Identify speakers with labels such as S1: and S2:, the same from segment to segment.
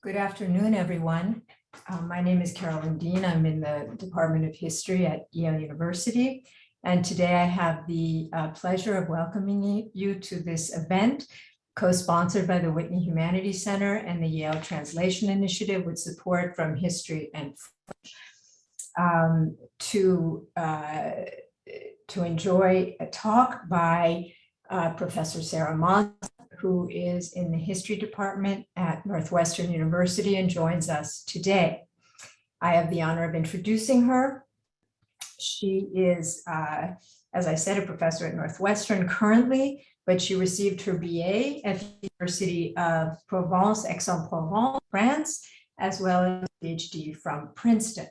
S1: Good afternoon, everyone. My name is Carolyn Dean. I'm in the Department of History at Yale University. And today I have the pleasure of welcoming you to this event, co-sponsored by the Whitney Humanities Center and the Yale Translation Initiative with support from History and to enjoy a talk by Professor Sarah Maza, who is in the history department at Northwestern University and joins us today. I have the honor of introducing her. She is, as I said, a professor at Northwestern currently, but she received her BA at the University of Provence, Aix-en-Provence, France, as well as a PhD from Princeton.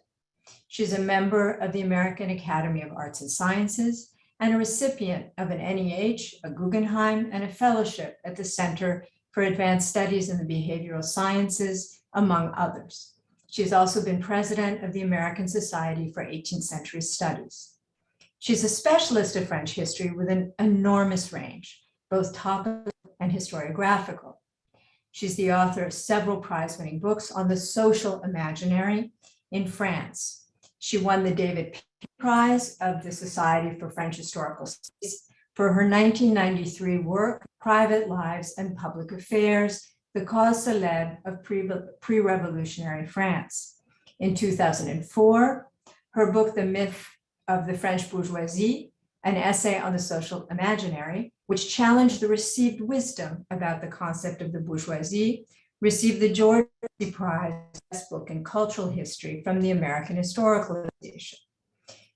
S1: She's a member of the American Academy of Arts and Sciences and a recipient of an NEH, a Guggenheim, and a fellowship at the Center for Advanced Studies in the Behavioral Sciences, among others. She's also been president of the American Society for 18th-Century Studies. She's a specialist of French history with an enormous range, both topical and historiographical. She's the author of several prize-winning books on the social imaginary in France. She won the David P. Prize of the Society for French Historical Studies for her 1993 work, Private Lives and Public Affairs, the Cause célèbre of pre-revolutionary France. In 2004, her book, The Myth of the French Bourgeoisie, an essay on the social imaginary, which challenged the received wisdom about the concept of the bourgeoisie, received the George Prize Best Book in Cultural History from the American Historical Association.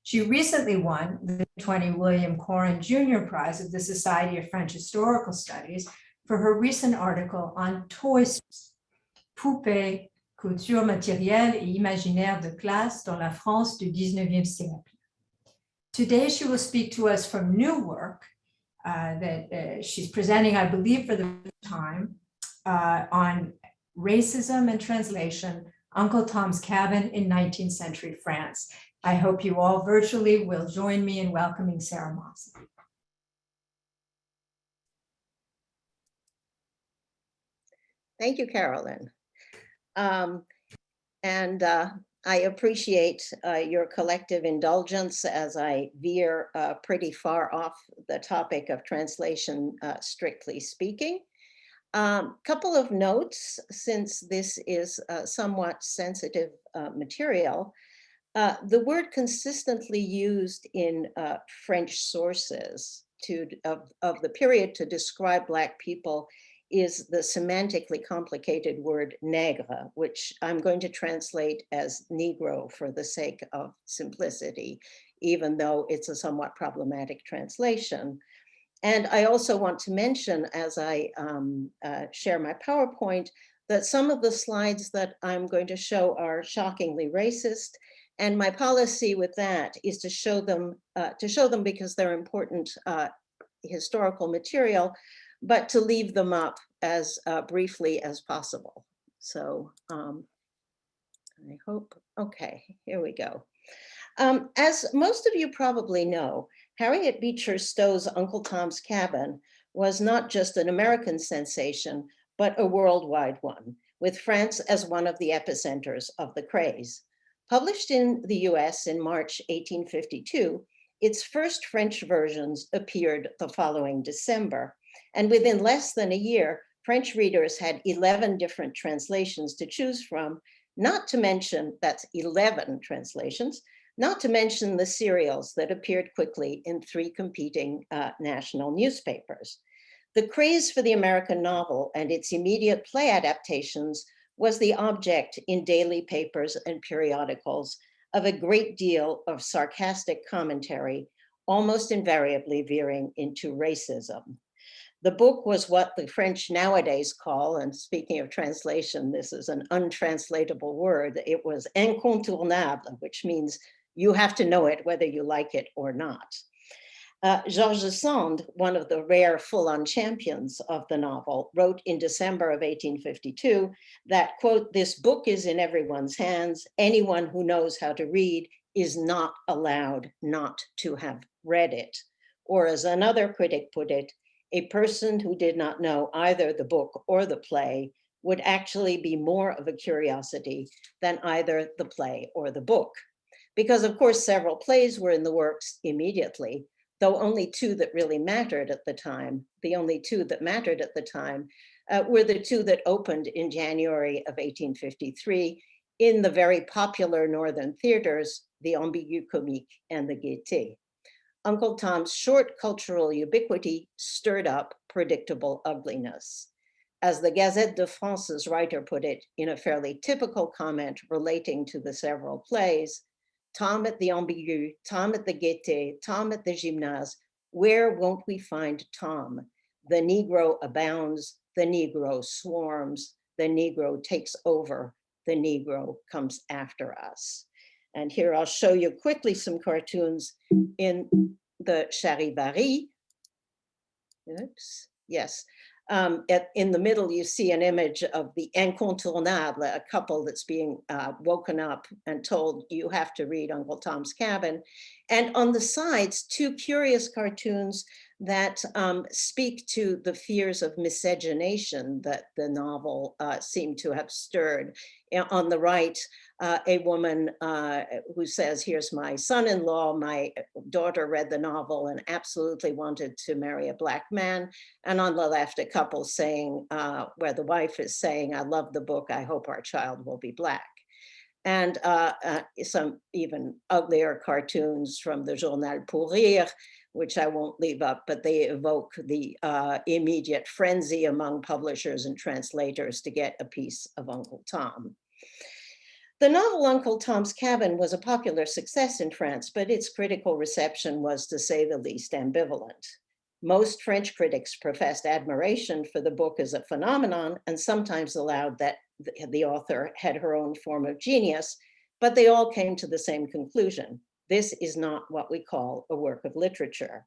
S1: She recently won the 2020 William Corrin Jr. Prize of the Society of French Historical Studies for her recent article on toys, poupées, couture matérielle et imaginaire de classe dans la France du 19e siècle. Today, she will speak to us from new work that she's presenting, I believe, for the first time on racism and translation, Uncle Tom's Cabin in 19th century France. I hope you all virtually will join me in welcoming Sarah Maza.
S2: Thank you, Carolyn. I appreciate your collective indulgence as I veer pretty far off the topic of translation, strictly speaking. Couple of notes, since this is somewhat sensitive material. The word consistently used in French sources of the period to describe Black people is the semantically complicated word nègre, which I'm going to translate as Negro for the sake of simplicity, even though it's a somewhat problematic translation. And I also want to mention, as I share my PowerPoint, that some of the slides that I'm going to show are shockingly racist. And my policy with that is to show them because they're important historical material, but to leave them up as briefly as possible. So I hope, okay, here we go. As most of you probably know, Harriet Beecher Stowe's Uncle Tom's Cabin was not just an American sensation, but a worldwide one, with France as one of the epicenters of the craze. Published in the US in March 1852, its first French versions appeared the following December. And within less than a year, French readers had 11 different translations to choose from, not to mention, that's 11 translations, not to mention the serials that appeared quickly in 3 competing national newspapers. The craze for the American novel and its immediate play adaptations was the object in daily papers and periodicals of a great deal of sarcastic commentary, almost invariably veering into racism. The book was what the French nowadays call, and speaking of translation, this is an untranslatable word, it was incontournable, which means you have to know it whether you like it or not. Georges Sand, one of the rare full-on champions of the novel, wrote in December of 1852 that, quote, "This book is in everyone's hands. Anyone who knows how to read is not allowed not to have read it." Or as another critic put it, a person who did not know either the book or the play would actually be more of a curiosity than either the play or the book. Because of course, several plays were in the works immediately, though only two that really mattered at the time, the only two that mattered at the time were the two that opened in January of 1853 in the very popular Northern theaters, the Ambigu Comique and the Gaîté. Uncle Tom's short cultural ubiquity stirred up predictable ugliness. As the Gazette de France's writer put it in a fairly typical comment relating to the several plays, Tom at the Ambigu, Tom at the Gaîté, Tom at the Gymnase, where won't we find Tom? The Negro abounds, the Negro swarms, the Negro takes over, the Negro comes after us. And here I'll show you quickly some cartoons in the Charivari. Oops, yes. In the middle, you see an image of the incontournable, a couple that's being woken up and told, you have to read Uncle Tom's Cabin. And on the sides, two curious cartoons that speak to the fears of miscegenation that the novel seemed to have stirred. On the right, a woman who says, here's my son-in-law, my daughter read the novel and absolutely wanted to marry a Black man. And on the left, a couple saying, where the wife is saying, I love the book, I hope our child will be Black. And some even uglier cartoons from the Journal pour Rire, which I won't leave up, but they evoke the immediate frenzy among publishers and translators to get a piece of Uncle Tom. The novel Uncle Tom's Cabin was a popular success in France, but its critical reception was, to say the least, ambivalent. Most French critics professed admiration for the book as a phenomenon and sometimes allowed that the author had her own form of genius, but they all came to the same conclusion. This is not what we call a work of literature.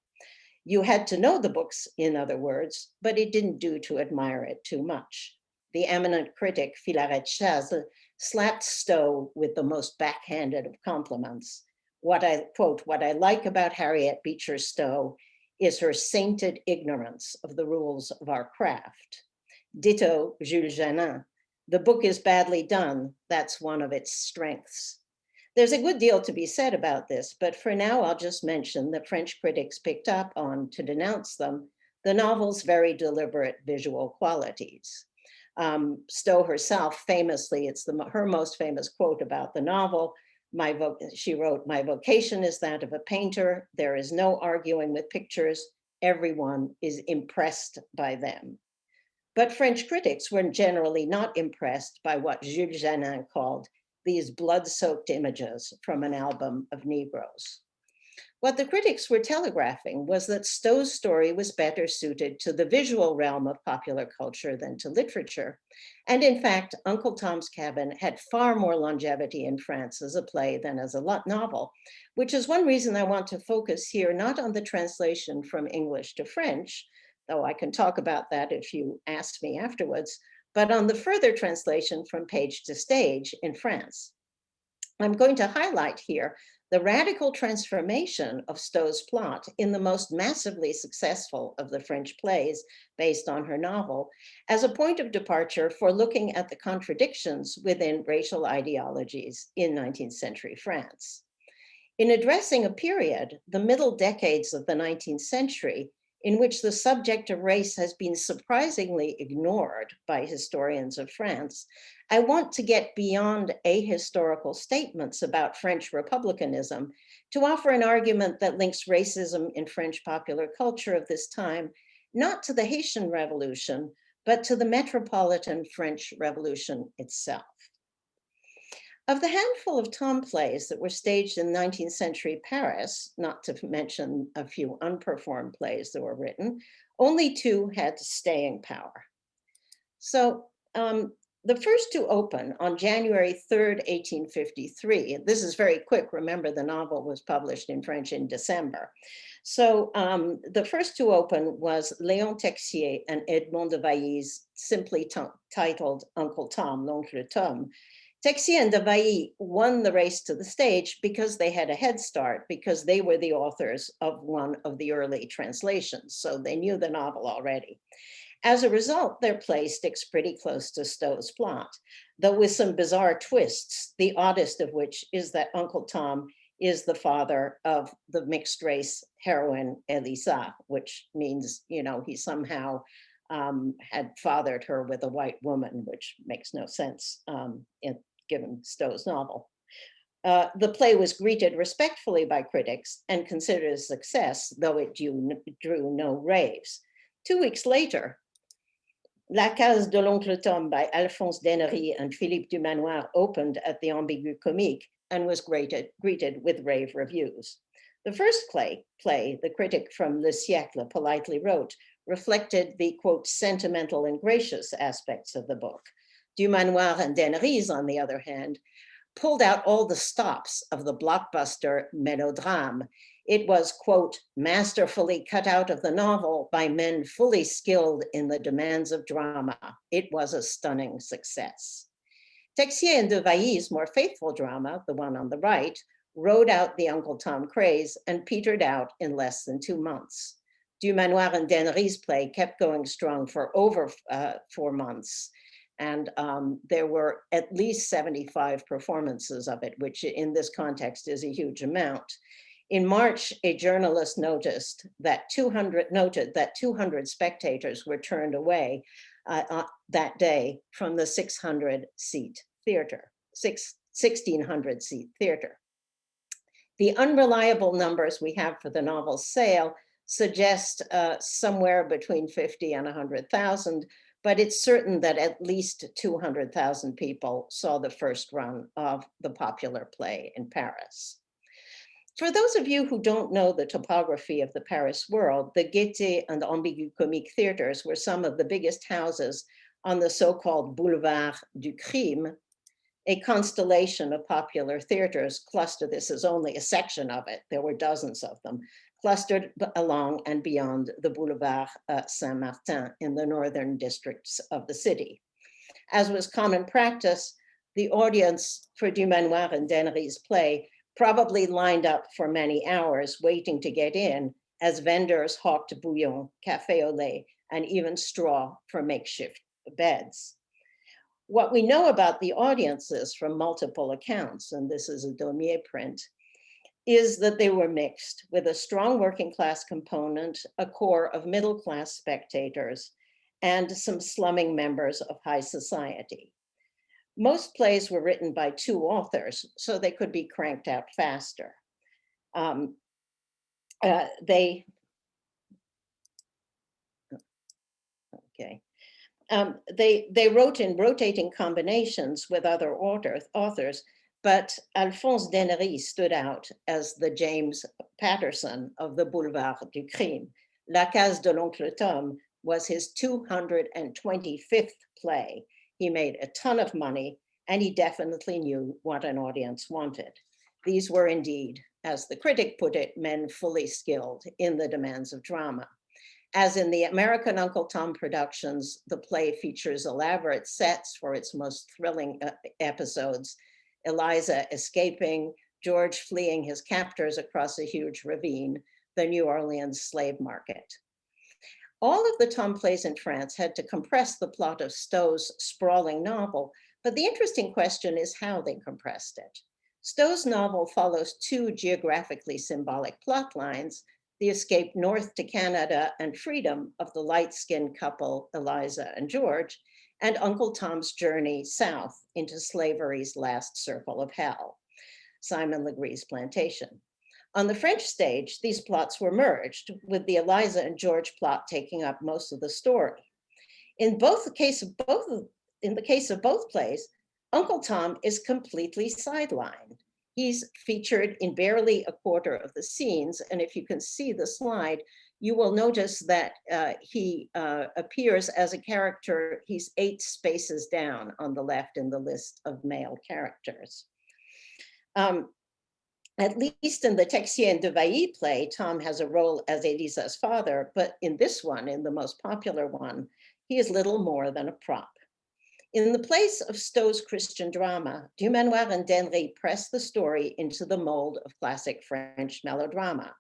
S2: You had to know the books, in other words, but it didn't do to admire it too much. The eminent critic Philaret Chasles slapped Stowe with the most backhanded of compliments. What I like about Harriet Beecher Stowe is her sainted ignorance of the rules of our craft. Ditto Jules Janin. The book is badly done. That's one of its strengths. There's a good deal to be said about this, but for now, I'll just mention that French critics picked up on, to denounce them, the novel's very deliberate visual qualities. Stowe herself famously, it's her most famous quote about the novel. She wrote, "My vocation is that of a painter. There is no arguing with pictures. Everyone is impressed by them." But French critics were generally not impressed by what Jules Janin called these blood-soaked images from an album of Negroes. What the critics were telegraphing was that Stowe's story was better suited to the visual realm of popular culture than to literature. And in fact, Uncle Tom's Cabin had far more longevity in France as a play than as a novel, which is one reason I want to focus here not on the translation from English to French, though I can talk about that if you ask me afterwards, but on the further translation from page to stage in France. I'm going to highlight here the radical transformation of Stowe's plot in the most massively successful of the French plays based on her novel as a point of departure for looking at the contradictions within racial ideologies in 19th century France. In addressing a period, the middle decades of the 19th century, in which the subject of race has been surprisingly ignored by historians of France, I want to get beyond ahistorical statements about French republicanism to offer an argument that links racism in French popular culture of this time, not to the Haitian Revolution, but to the metropolitan French Revolution itself. Of the handful of Tom plays that were staged in 19th century Paris, not to mention a few unperformed plays that were written, only two had staying power. So the first to open on January 3rd, 1853, this is very quick, remember the novel was published in French in December. So the first to open was Léon Texier and Edmond de Vailly's simply titled Uncle Tom, L'Oncle Tom. Texier and de Vailly won the race to the stage because they had a head start, because they were the authors of one of the early translations. So they knew the novel already. As a result, their play sticks pretty close to Stowe's plot, though with some bizarre twists, the oddest of which is that Uncle Tom is the father of the mixed race heroine Elisa, which means, he somehow had fathered her with a white woman, which makes no sense given Stowe's novel. The play was greeted respectfully by critics and considered a success, though it drew no raves. 2 weeks later, La Case de l'Oncle Tom by Alphonse Dennery and Philippe Dumanoir opened at the Ambigu Comique and was greeted with rave reviews. The first play, the critic from Le Siècle politely wrote, reflected the, quote, sentimental and gracious aspects of the book. Dumanoir and Dennery's, on the other hand, pulled out all the stops of the blockbuster melodrame. It was, quote, masterfully cut out of the novel by men fully skilled in the demands of drama. It was a stunning success. Texier and de Vailly's more faithful drama, the one on the right, rode out the Uncle Tom craze and petered out in less than 2 months. Dumanoir and Dennery's play kept going strong for over 4 months. And there were at least 75 performances of it, which in this context is a huge amount. In March, a journalist noted that 200 spectators were turned away that day from the 1600-seat theater. The unreliable numbers we have for the novel's sale suggest somewhere between 50 and 100,000, but it's certain that at least 200,000 people saw the first run of the popular play in Paris. For those of you who don't know the topography of the Paris world, the Gaîté and Ambigu Comique theaters were some of the biggest houses on the so-called Boulevard du Crime, a constellation of popular theaters clustered. This is only a section of it. There were dozens of them clustered along and beyond the Boulevard Saint-Martin in the northern districts of the city. As was common practice, the audience for Dumanoir and Dennery's play probably lined up for many hours waiting to get in as vendors hawked bouillon, café au lait, and even straw for makeshift beds. What we know about the audiences from multiple accounts, and this is a Daumier print, is that they were mixed with a strong working class component, a core of middle class spectators, and some slumming members of high society. Most plays were written by 2 authors, so they could be cranked out faster. They wrote in rotating combinations with other authors, but Alphonse Dennery stood out as the James Patterson of the Boulevard du Crime. La Case de l'Oncle Tom was his 225th play. He made a ton of money, and he definitely knew what an audience wanted. These were indeed, as the critic put it, men fully skilled in the demands of drama. As in the American Uncle Tom productions, the play features elaborate sets for its most thrilling episodes. Eliza escaping, George fleeing his captors across a huge ravine, the New Orleans slave market. All of the Tom plays in France had to compress the plot of Stowe's sprawling novel, but the interesting question is how they compressed it. Stowe's novel follows 2 geographically symbolic plot lines: the escape north to Canada and freedom of the light-skinned couple, Eliza and George, and Uncle Tom's journey south into slavery's last circle of hell, Simon Legree's plantation. On the French stage, these plots were merged, with the Eliza and George plot taking up most of the story. In the case of both plays, Uncle Tom is completely sidelined. He's featured in barely a quarter of the scenes, and if you can see the slide, you will notice that he appears as a character. He's 8 spaces down on the left in the list of male characters. At least in the Texier and de Vailly play, Tom has a role as Elisa's father, but in this one, in the most popular one, he is little more than a prop. In the place of Stowe's Christian drama, Dumanoir and Dennery press the story into the mold of classic French melodrama.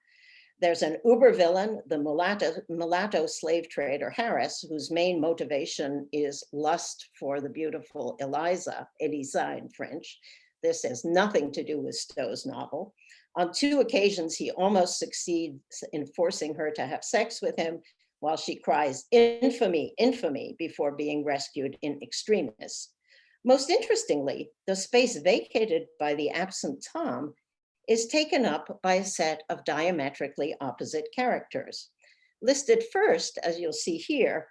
S2: There's an uber villain, the mulatto slave trader Harris, whose main motivation is lust for the beautiful Elisa in French. This has nothing to do with Stowe's novel. On 2 occasions, he almost succeeds in forcing her to have sex with him while she cries, "Infamy, infamy," before being rescued in extremis. Most interestingly, the space vacated by the absent Tom is taken up by a set of diametrically opposite characters. Listed first, as you'll see here,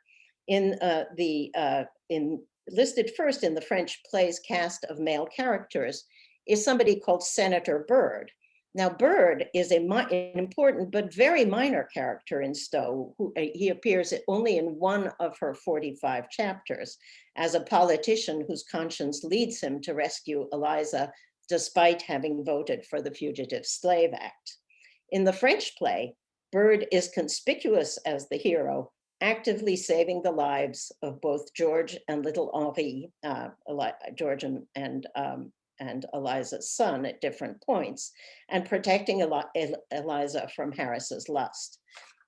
S2: listed first in the French play's cast of male characters is somebody called Senator Byrd. Now, Byrd is an important but very minor character in Stowe. He appears only in one of her 45 chapters as a politician whose conscience leads him to rescue Eliza despite having voted for the Fugitive Slave Act. In the French play, Byrd is conspicuous as the hero, actively saving the lives of both George and little Henri, George and Eliza's son at different points, and protecting Eliza from Harris's lust.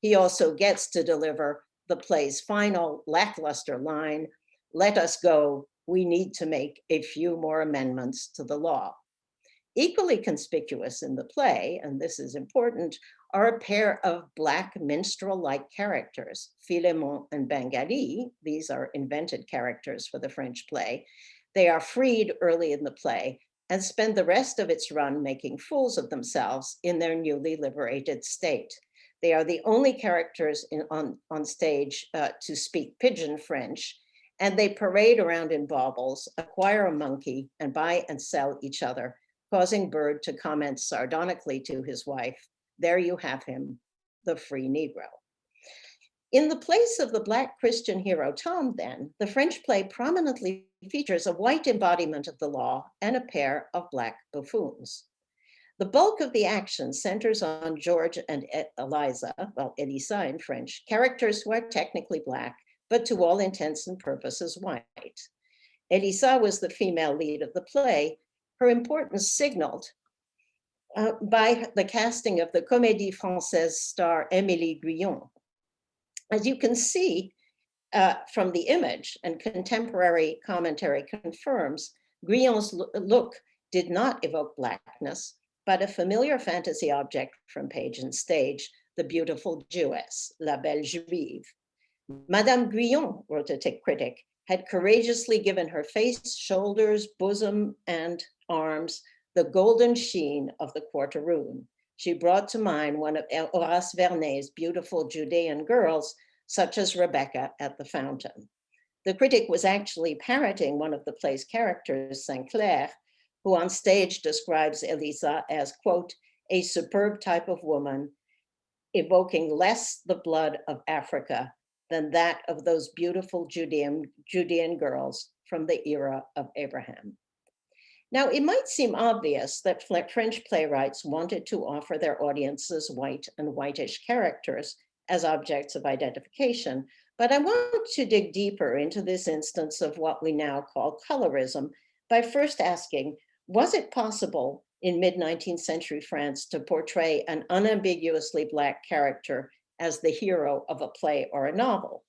S2: He also gets to deliver the play's final lackluster line, "Let us go, we need to make a few more amendments to the law." Equally conspicuous in the play, and this is important, are a pair of Black minstrel-like characters, Philemon and Bengali. These are invented characters for the French play. They are freed early in the play and spend the rest of its run making fools of themselves in their newly liberated state. They are the only characters on stage to speak pidgin French, and they parade around in baubles, acquire a monkey, and buy and sell each other, causing Byrd to comment sardonically to his wife, "There you have him, the free Negro." In the place of the Black Christian hero Tom, then, the French play prominently features a white embodiment of the law and a pair of Black buffoons. The bulk of the action centers on George and Eliza, well, Elisa in French, characters who are technically Black, but to all intents and purposes white. Elisa was the female lead of the play. Her importance signaled by the casting of the Comédie Française star Émilie Guyon. As you can see from the image, and contemporary commentary confirms, Guyon's look did not evoke Blackness, but a familiar fantasy object from page and stage, the beautiful Jewess, La Belle Juive. Madame Guyon, wrote a critic, had courageously given her face, shoulders, bosom, and arms the golden sheen of the quarteroon. She brought to mind one of Horace Vernet's beautiful Judean girls, such as Rebecca at the fountain. The critic was actually parroting one of the play's characters, Saint Clair, who on stage describes Elisa as, quote, "a superb type of woman, evoking less the blood of Africa than that of those beautiful Judean girls from the era of Abraham." Now, it might seem obvious that French playwrights wanted to offer their audiences white and whitish characters as objects of identification, but I want to dig deeper into this instance of what we now call colorism by first asking, was it possible in mid-19th century France to portray an unambiguously Black character as the hero of a play or a novel?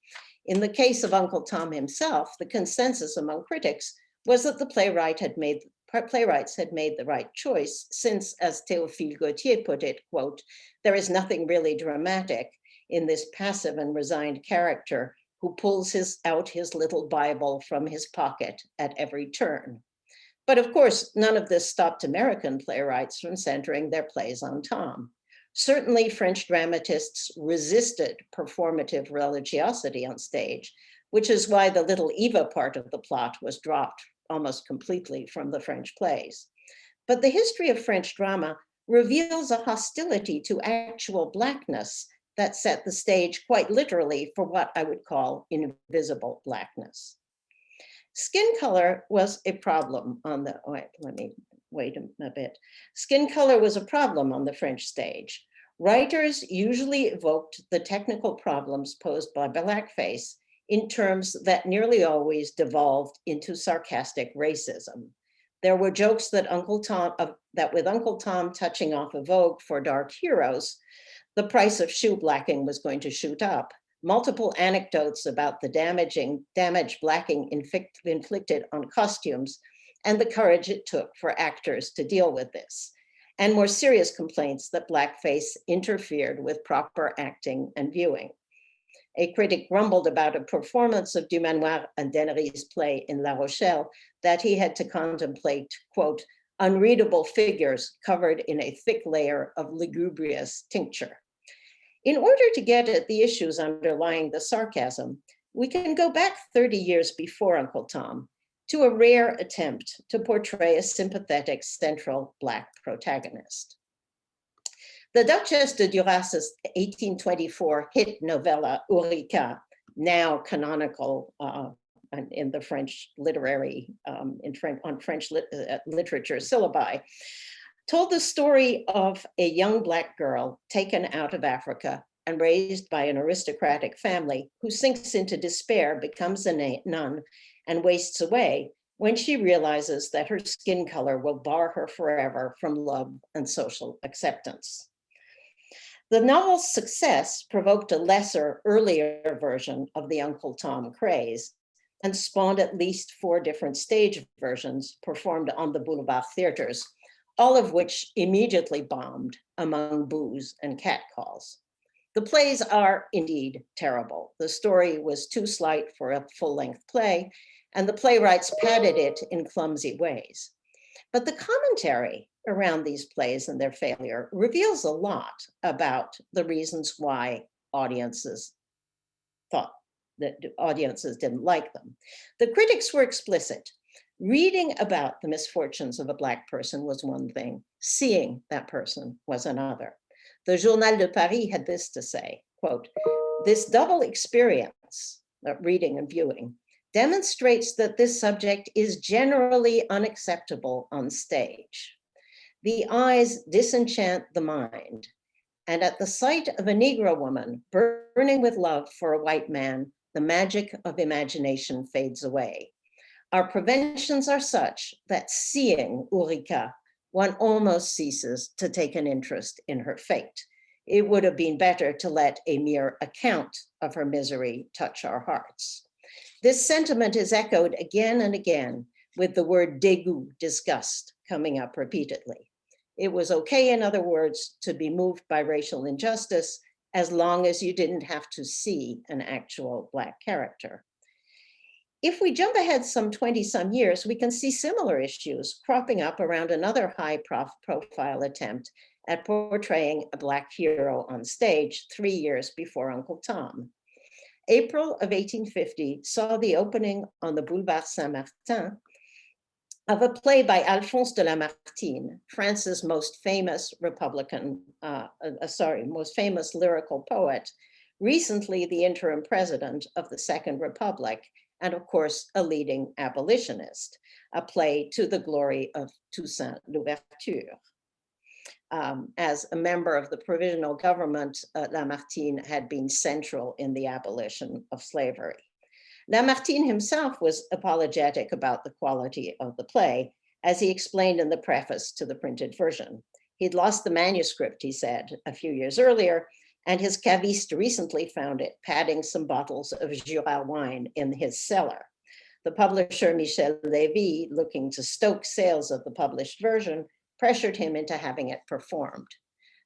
S2: In the case of Uncle Tom himself, the consensus among critics was that the playwrights had made the right choice, since, as Théophile Gautier put it, quote, "there is nothing really dramatic in this passive and resigned character who pulls out his little Bible from his pocket at every turn." But of course, none of this stopped American playwrights from centering their plays on Tom. Certainly, French dramatists resisted performative religiosity on stage, which is why the little Eva part of the plot was dropped almost completely from the French plays. But the history of French drama reveals a hostility to actual Blackness that set the stage quite literally for what I would call invisible Blackness. Skin color was a problem on the, wait a bit. Skin color was a problem on the French stage. Writers usually evoked the technical problems posed by blackface in terms that nearly always devolved into sarcastic racism. There were jokes that with Uncle Tom touching off a vogue for dark heroes, The price of shoe blacking was going to shoot up. Multiple anecdotes about the damage blacking inflicted on costumes and the courage it took for actors to deal with this, and more serious complaints that blackface interfered with proper acting and viewing. A critic grumbled about a performance of Dumanoir and Dennery's play in La Rochelle that he had to contemplate, quote, unreadable figures covered in a thick layer of lugubrious tincture. In order to get at the issues underlying the sarcasm, we can go back 30 years before Uncle Tom to a rare attempt to portray a sympathetic central Black protagonist. The Duchess de Duras' 1824 hit novella Ourika, now canonical in the French literary, on French literature syllabi, told the story of a young Black girl taken out of Africa and raised by an aristocratic family who sinks into despair, becomes a nun, and wastes away when she realizes that her skin color will bar her forever from love and social acceptance. The novel's success provoked a lesser, earlier version of the Uncle Tom craze and spawned at least 4 different stage versions performed on the Boulevard theaters, all of which immediately bombed among boos and catcalls. The plays are indeed terrible. The story was too slight for a full-length play, and the playwrights padded it in clumsy ways. But the commentary around these plays and their failure reveals a lot about the reasons why audiences thought that audiences didn't like them. The critics were explicit. Reading about the misfortunes of a Black person was one thing, seeing that person was another. The Journal de Paris had this to say, quote, this double experience, reading and viewing, demonstrates that this subject is generally unacceptable on stage. The eyes disenchant the mind, and at the sight of a Negro woman burning with love for a white man, the magic of imagination fades away. Our preventions are such that seeing Ourika, one almost ceases to take an interest in her fate. It would have been better to let a mere account of her misery touch our hearts. This sentiment is echoed again and again, with the word dégoût, disgust, coming up repeatedly. It was okay, in other words, to be moved by racial injustice as long as you didn't have to see an actual Black character. If we jump ahead some 20-some years, we can see similar issues cropping up around another high-profile attempt at portraying a Black hero on stage 3 years before Uncle Tom. April of 1850 saw the opening on the Boulevard Saint-Martin of a play by Alphonse de Lamartine, France's most famous most famous lyrical poet, recently the interim president of the Second Republic, and of course, a leading abolitionist, a play to the glory of Toussaint Louverture. As a member of the provisional government, Lamartine had been central in the abolition of slavery. Lamartine himself was apologetic about the quality of the play, as he explained in the preface to the printed version. He'd lost the manuscript, he said, a few years earlier, and his caviste recently found it padding some bottles of Jura wine in his cellar. The publisher, Michel Lévy, looking to stoke sales of the published version, pressured him into having it performed.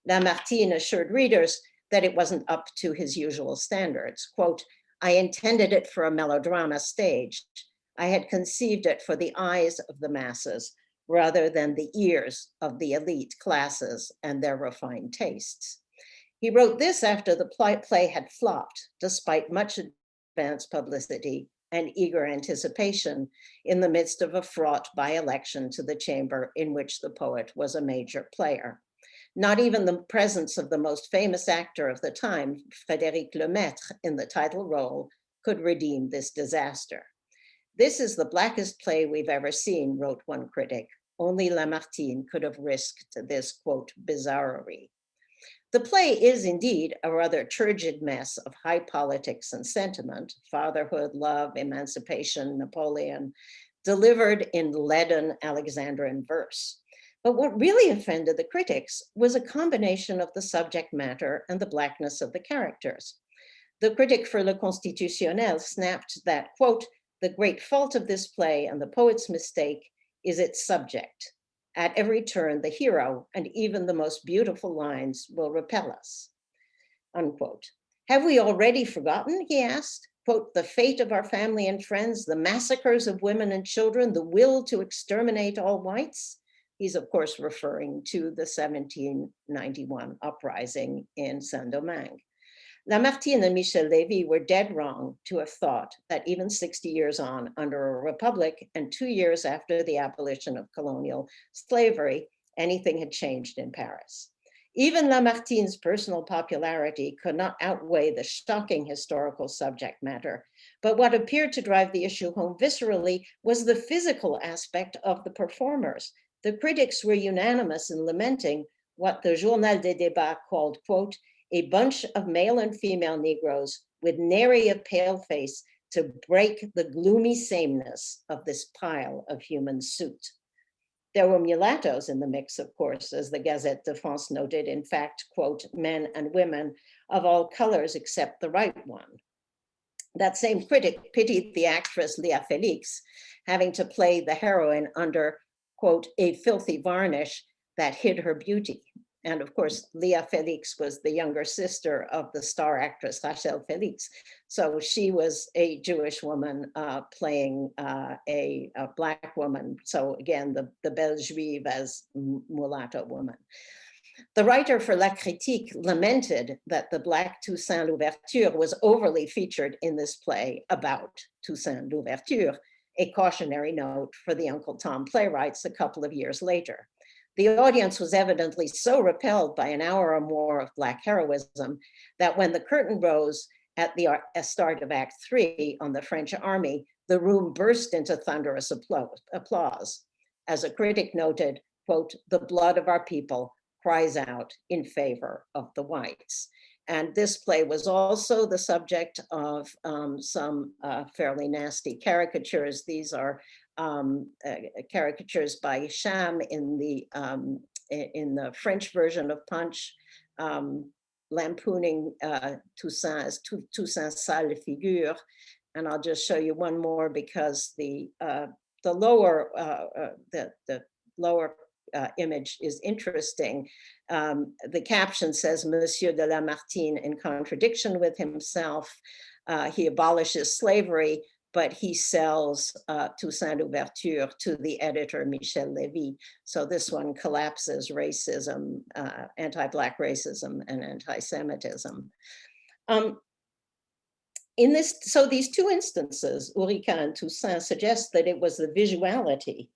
S2: Lamartine assured readers that it wasn't up to his usual standards. Quote, I intended it for a melodrama staged. I had conceived it for the eyes of the masses rather than the ears of the elite classes and their refined tastes. He wrote this after the play had flopped, despite much advance publicity and eager anticipation in the midst of a fraught by-election to the chamber in which the poet was a major player. Not even the presence of the most famous actor of the time, Frédéric Lemaître, in the title role could redeem this disaster. This is the blackest play we've ever seen, wrote one critic. Only Lamartine could have risked this, quote, bizarrerie. The play is indeed a rather turgid mess of high politics and sentiment, fatherhood, love, emancipation, Napoleon, delivered in leaden Alexandrian verse. But what really offended the critics was a combination of the subject matter and the Blackness of the characters. The critic for Le Constitutionnel snapped that, quote, "The great fault of this play and the poet's mistake is its subject. At every turn, the hero and even the most beautiful lines will repel us," unquote. "Have we already forgotten," he asked, quote, "the fate of our family and friends, the massacres of women and children, the will to exterminate all whites?" He's, of course, referring to the 1791 uprising in Saint-Domingue. Lamartine and Michel Lévy were dead wrong to have thought that even 60 years on, under a republic and 2 years after the abolition of colonial slavery, anything had changed in Paris. Even Lamartine's personal popularity could not outweigh the shocking historical subject matter, but what appeared to drive the issue home viscerally was the physical aspect of the performers. The critics were unanimous in lamenting what the Journal des Débats called, quote, "a bunch of male and female Negroes with nary a pale face to break the gloomy sameness of this pile of human soot." There were mulattoes in the mix, of course, as the Gazette de France noted, in fact, quote, "men and women of all colors except the right one." That same critic pitied the actress Léa Félix, having to play the heroine under, quote, "a filthy varnish that hid her beauty." And of course, Léa Félix was the younger sister of the star actress Rachel Félix. So she was a Jewish woman playing a Black woman. So again, the belle juive as mulatto woman. The writer for La Critique lamented that the Black Toussaint Louverture was overly featured in this play about Toussaint Louverture, a cautionary note for the Uncle Tom playwrights a couple of years later. The audience was evidently so repelled by an hour or more of Black heroism that when the curtain rose at the start of Act 3 on the French army, the room burst into thunderous applause. As a critic noted, quote, "the blood of our people cries out in favor of the whites." And this play was also the subject of some fairly nasty caricatures. These are caricatures by Cham in the French version of Punch, lampooning Toussaint as Toussaint's sale figure. And I'll just show you one more because the lower image is interesting. The caption says, "Monsieur de Lamartine, in contradiction with himself, he abolishes slavery, but he sells Toussaint Louverture to the editor Michel Lévy." So this one collapses racism, anti-Black racism and anti-Semitism. So these two instances, Ourika and Toussaint, suggest that it was the visuality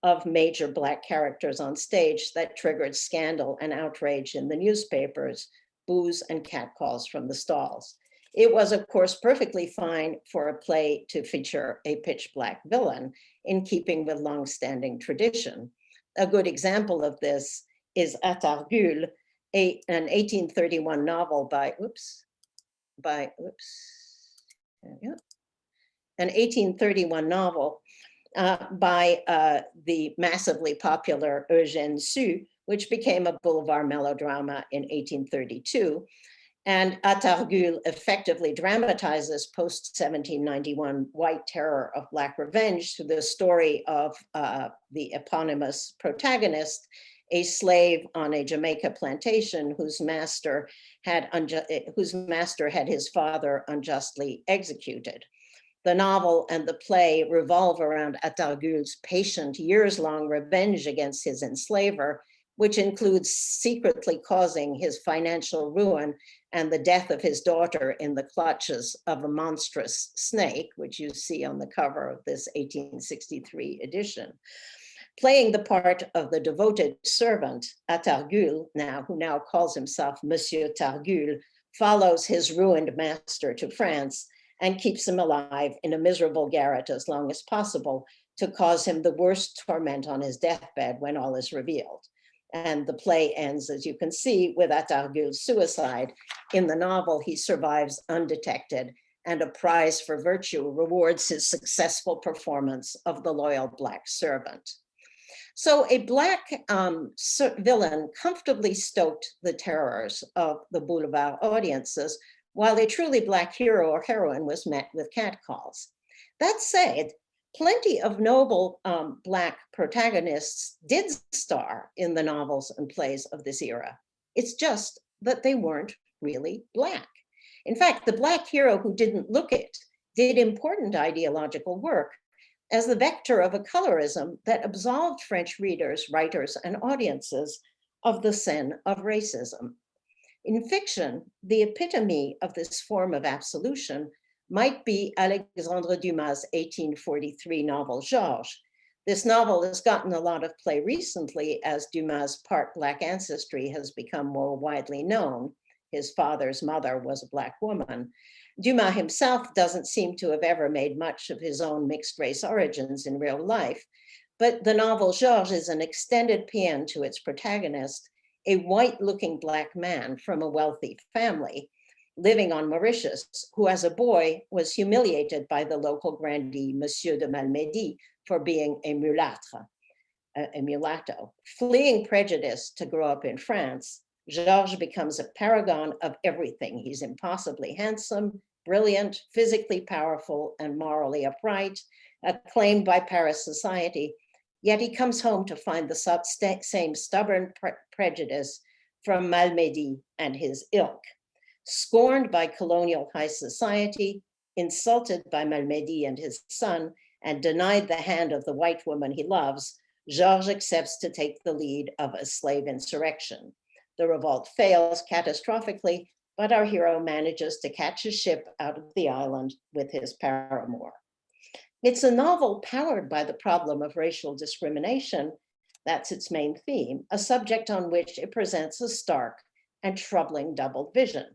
S2: of major Black characters on stage that triggered scandal and outrage in the newspapers, boos and catcalls from the stalls. It was, of course, perfectly fine for a play to feature a pitch Black villain, in keeping with longstanding tradition. A good example of this is Atargul, an 1831 novel an 1831 novel by the massively popular Eugène Sue, which became a boulevard melodrama in 1832. And Atargul effectively dramatizes post-1791 white terror of Black revenge through the story of the eponymous protagonist, a slave on a Jamaica plantation whose master had his father unjustly executed. The novel and the play revolve around Atargul's patient, years-long revenge against his enslaver, which includes secretly causing his financial ruin and the death of his daughter in the clutches of a monstrous snake, which you see on the cover of this 1863 edition. Playing the part of the devoted servant, Atargul, who now calls himself Monsieur Targul, follows his ruined master to France and keeps him alive in a miserable garret as long as possible to cause him the worst torment on his deathbed when all is revealed. And the play ends, as you can see, with Atargul's suicide. In the novel, he survives undetected, and a prize for virtue rewards his successful performance of the loyal Black servant. So a Black villain comfortably stoked the terrors of the boulevard audiences, while a truly Black hero or heroine was met with catcalls. That said, plenty of noble Black protagonists did star in the novels and plays of this era. It's just that they weren't really Black. In fact, the Black hero who didn't look it did important ideological work as the vector of a colorism that absolved French readers, writers, and audiences of the sin of racism. In fiction, the epitome of this form of absolution might be Alexandre Dumas' 1843 novel, Georges. This novel has gotten a lot of play recently as Dumas' part Black ancestry has become more widely known. His father's mother was a Black woman. Dumas himself doesn't seem to have ever made much of his own mixed race origins in real life, but the novel Georges is an extended paean to its protagonist, a white-looking Black man from a wealthy family living on Mauritius, who as a boy was humiliated by the local grandee, Monsieur de Malmedy, for being a mulâtre, a mulatto. Fleeing prejudice to grow up in France, Georges becomes a paragon of everything. He's impossibly handsome, brilliant, physically powerful, and morally upright, acclaimed by Paris society. Yet he comes home to find the same stubborn prejudice from Malmedy and his ilk. Scorned by colonial high society, insulted by Malmedy and his son, and denied the hand of the white woman he loves, Georges accepts to take the lead of a slave insurrection. The revolt fails catastrophically, but our hero manages to catch a ship out of the island with his paramour. It's a novel powered by the problem of racial discrimination. That's its main theme, a subject on which it presents a stark and troubling double vision.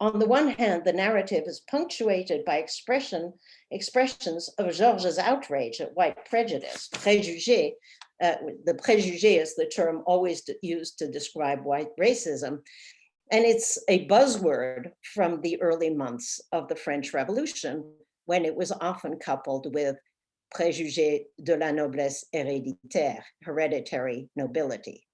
S2: On the one hand, the narrative is punctuated by expressions of Georges' outrage at white prejudice, préjugé. The préjugé is the term always used to describe white racism. And it's a buzzword from the early months of the French Revolution, when it was often coupled with préjugé de la noblesse héréditaire, hereditary nobility.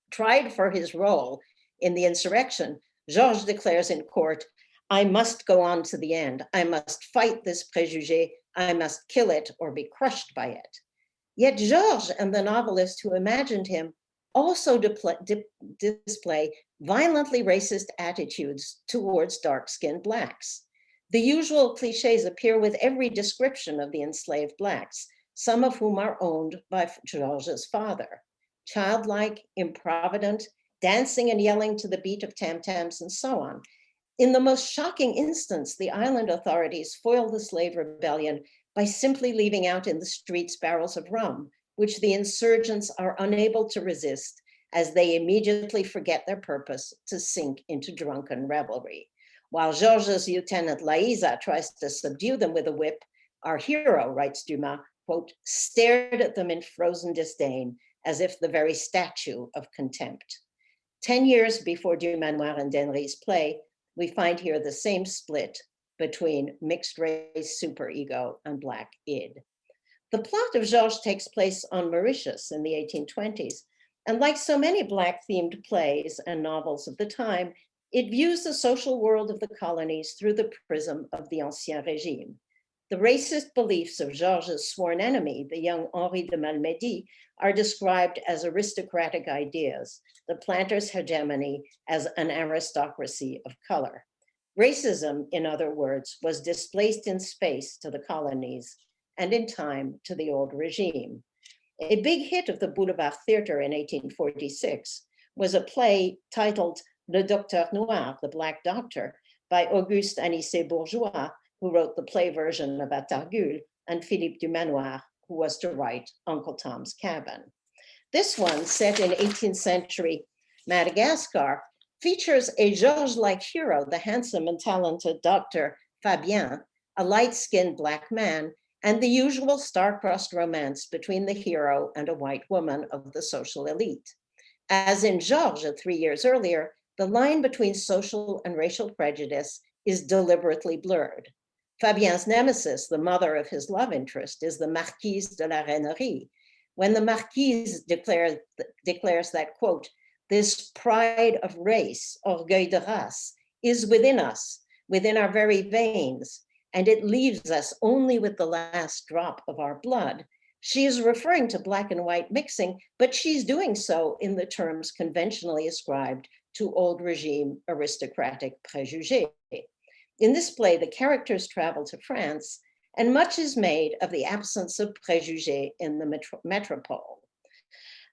S2: Tried for his role in the insurrection, Georges declares in court, "I must go on to the end. I must fight this préjugé. I must kill it or be crushed by it." Yet Georges and the novelist who imagined him also display violently racist attitudes towards dark-skinned Blacks. The usual cliches appear with every description of the enslaved Blacks, some of whom are owned by Georges' father. Childlike, improvident, dancing and yelling to the beat of tam-tams, and so on. In the most shocking instance, the island authorities foil the slave rebellion by simply leaving out in the streets barrels of rum, which the insurgents are unable to resist as they immediately forget their purpose to sink into drunken revelry. While Georges' lieutenant Laiza tries to subdue them with a whip, our hero, writes Dumas, quote, stared at them in frozen disdain, as if the very statue of contempt. 10 years before Dumanoir and Denry's play, we find here the same split between mixed race superego and Black id. The plot of Georges takes place on Mauritius in the 1820s, and like so many Black-themed plays and novels of the time, it views the social world of the colonies through the prism of the Ancien Régime. The racist beliefs of Georges' sworn enemy, the young Henri de Malmedy, are described as aristocratic ideas, the planters' hegemony as an aristocracy of color. Racism, in other words, was displaced in space to the colonies and in time to the old regime. A big hit of the Boulevard Theatre in 1846 was a play titled Le Docteur Noir, the Black Doctor, by Auguste Anicet-Bourgeois, who wrote the play version of Atargul, and Philippe Dumanoir, who was to write Uncle Tom's Cabin. This one, set in 18th century Madagascar, features a Georges-like hero, the handsome and talented Dr. Fabien, a light-skinned Black man, and the usual star-crossed romance between the hero and a white woman of the social elite. As in Georges 3 years earlier, the line between social and racial prejudice is deliberately blurred. Fabien's nemesis, the mother of his love interest, is the Marquise de la Rainerie, when the Marquise declares that, quote, this pride of race, orgueil de race, is within us, within our very veins, and it leaves us only with the last drop of our blood. She is referring to black and white mixing, but she's doing so in the terms conventionally ascribed to old regime aristocratic préjugés. In this play, the characters travel to France, and much is made of the absence of préjugés in the metropole.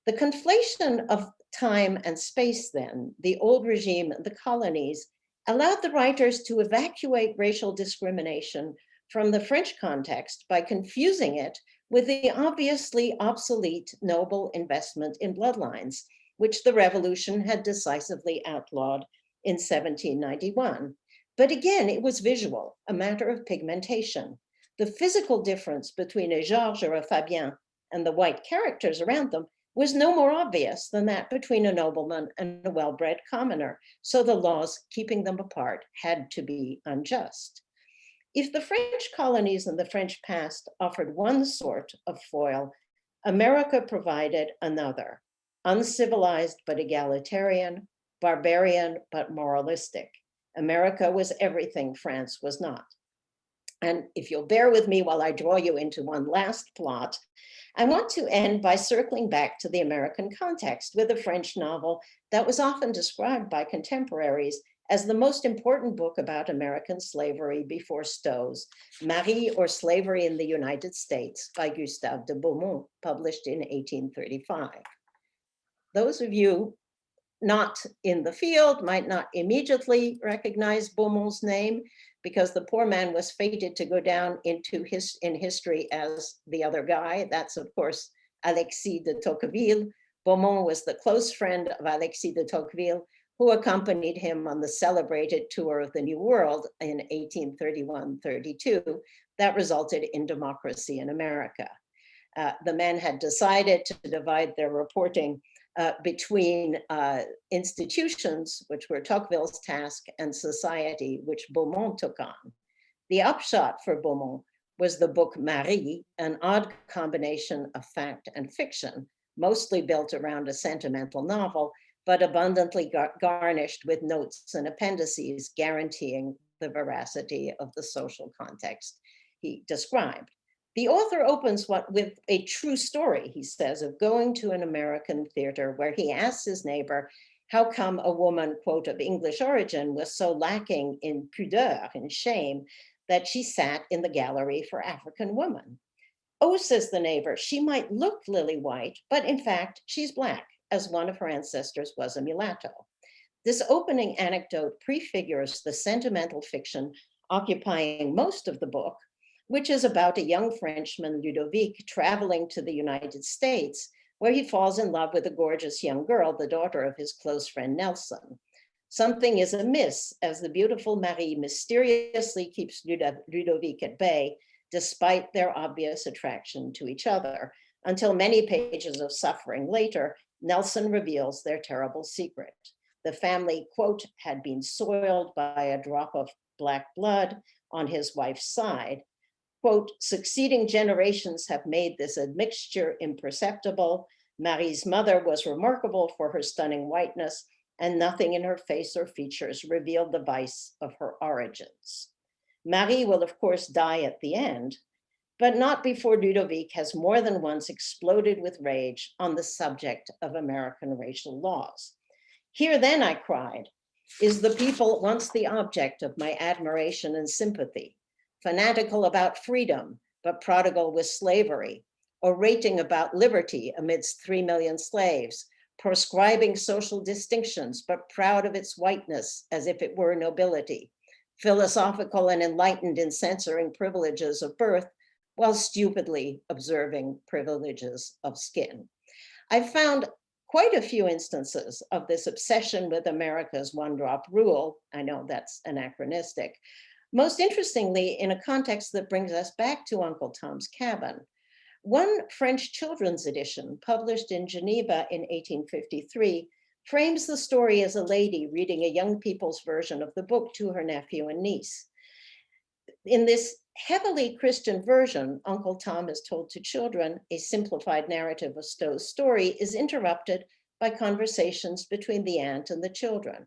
S2: The conflation of time and space, then, the old regime and the colonies, allowed the writers to evacuate racial discrimination from the French context by confusing it with the obviously obsolete noble investment in bloodlines, which the revolution had decisively outlawed in 1791. But again, it was visual, a matter of pigmentation. The physical difference between a Georges or a Fabien and the white characters around them was no more obvious than that between a nobleman and a well-bred commoner, so the laws keeping them apart had to be unjust. If the French colonies and the French past offered one sort of foil, America provided another, uncivilized but egalitarian, barbarian but moralistic. America was everything France was not. And if you'll bear with me while I draw you into one last plot, I want to end by circling back to the American context with a French novel that was often described by contemporaries as the most important book about American slavery before Stowe's, Marie or Slavery in the United States by Gustave de Beaumont, published in 1835. Those of you not in the field might not immediately recognize Beaumont's name, because the poor man was fated to go down in history as the other guy. That's, of course, Alexis de Tocqueville. Beaumont was the close friend of Alexis de Tocqueville, who accompanied him on the celebrated tour of the New World in 1831-32 that resulted in democracy in America. The men had decided to divide their reporting between institutions, which were Tocqueville's task, and society, which Beaumont took on. The upshot for Beaumont was the book Marie, an odd combination of fact and fiction, mostly built around a sentimental novel, but abundantly garnished with notes and appendices guaranteeing the veracity of the social context he described. The author opens with a true story, he says, of going to an American theater where he asks his neighbor how come a woman, quote, of English origin was so lacking in pudeur and shame that she sat in the gallery for African women. Oh, says the neighbor, she might look lily white, but in fact, she's black, as one of her ancestors was a mulatto. This opening anecdote prefigures the sentimental fiction occupying most of the book, which is about a young Frenchman, Ludovic, traveling to the United States, where he falls in love with a gorgeous young girl, the daughter of his close friend Nelson. Something is amiss as the beautiful Marie mysteriously keeps Ludovic at bay, despite their obvious attraction to each other, until many pages of suffering later, Nelson reveals their terrible secret. The family, quote, had been soiled by a drop of black blood on his wife's side. Quote, succeeding generations have made this admixture imperceptible. Marie's mother was remarkable for her stunning whiteness, and nothing in her face or features revealed the vice of her origins. Marie will, of course, die at the end, but not before Ludovic has more than once exploded with rage on the subject of American racial laws. Here then, I cried, is the people once the object of my admiration and sympathy, fanatical about freedom, but prodigal with slavery, orating about liberty amidst 3 million slaves, proscribing social distinctions, but proud of its whiteness as if it were nobility, philosophical and enlightened in censoring privileges of birth, while stupidly observing privileges of skin. I found quite a few instances of this obsession with America's one-drop rule. I know that's anachronistic. Most interestingly, in a context that brings us back to Uncle Tom's Cabin. One French children's edition, published in Geneva in 1853, frames the story as a lady reading a young people's version of the book to her nephew and niece. In this heavily Christian version, Uncle Tom is told to children, a simplified narrative of Stowe's story, is interrupted by conversations between the aunt and the children.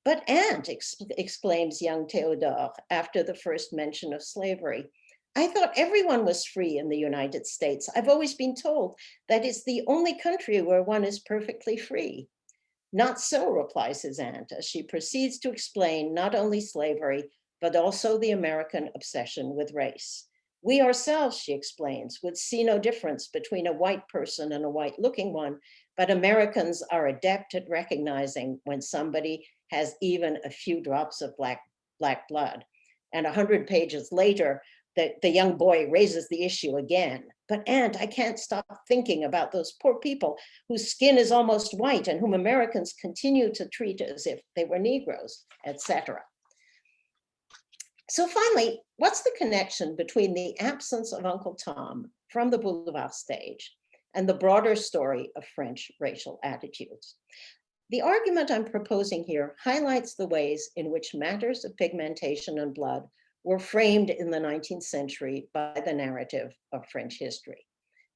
S2: But aunt, exclaims young Theodore after the first mention of slavery, I thought everyone was free in the United States. I've always been told that it's the only country where one is perfectly free. Not so, replies his aunt, as she proceeds to explain not only slavery, but also the American obsession with race. We ourselves, she explains, would see no difference between a white person and a white-looking one, but Americans are adept at recognizing when somebody has even a few drops of black blood. And 100 pages later, the young boy raises the issue again. But aunt, I can't stop thinking about those poor people whose skin is almost white and whom Americans continue to treat as if they were Negroes, etc. So finally, what's the connection between the absence of Uncle Tom from the Boulevard stage and the broader story of French racial attitudes? The argument I'm proposing here highlights the ways in which matters of pigmentation and blood were framed in the 19th century by the narrative of French history.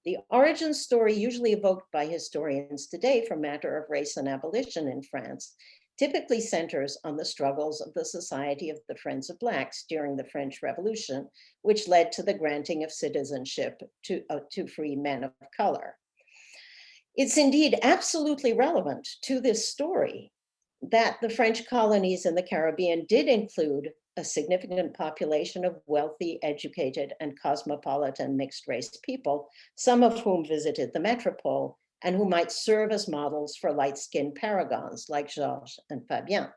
S2: The origin story usually evoked by historians today for matter of race and abolition in France typically centers on the struggles of the Society of the Friends of Blacks during the French Revolution, which led to the granting of citizenship to free men of color. It's indeed absolutely relevant to this story that the French colonies in the Caribbean did include a significant population of wealthy, educated, and cosmopolitan mixed race people, some of whom visited the metropole and who might serve as models for light-skinned paragons like Georges and Fabien.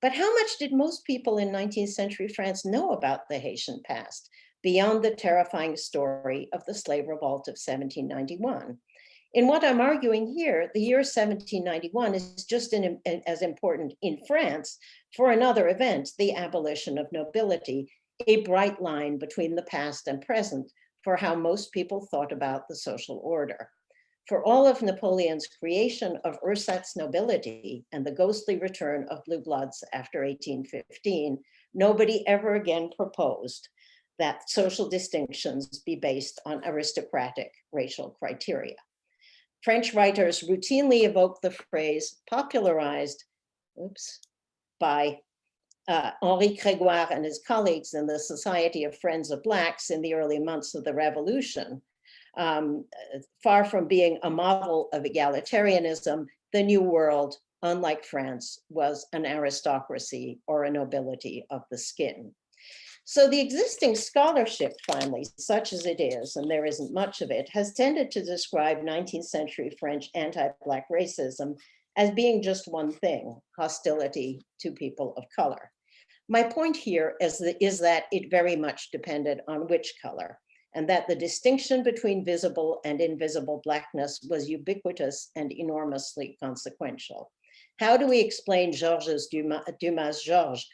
S2: But how much did most people in 19th century France know about the Haitian past, beyond the terrifying story of the slave revolt of 1791? In what I'm arguing here, the year 1791 is just as important in France for another event, the abolition of nobility, a bright line between the past and present for how most people thought about the social order. For all of Napoleon's creation of ersatz nobility and the ghostly return of blue bloods after 1815, nobody ever again proposed that social distinctions be based on aristocratic racial criteria. French writers routinely evoke the phrase popularized by Henri Grégoire and his colleagues in the Society of Friends of Blacks in the early months of the Revolution. Far from being a model of egalitarianism, the New World, unlike France, was an aristocracy or a nobility of the skin. So the existing scholarship, finally, such as it is, and there isn't much of it, has tended to describe 19th century French anti-Black racism as being just one thing, hostility to people of color. My point here is that it very much depended on which color, and that the distinction between visible and invisible Blackness was ubiquitous and enormously consequential. How do we explain Georges Dumas' Georges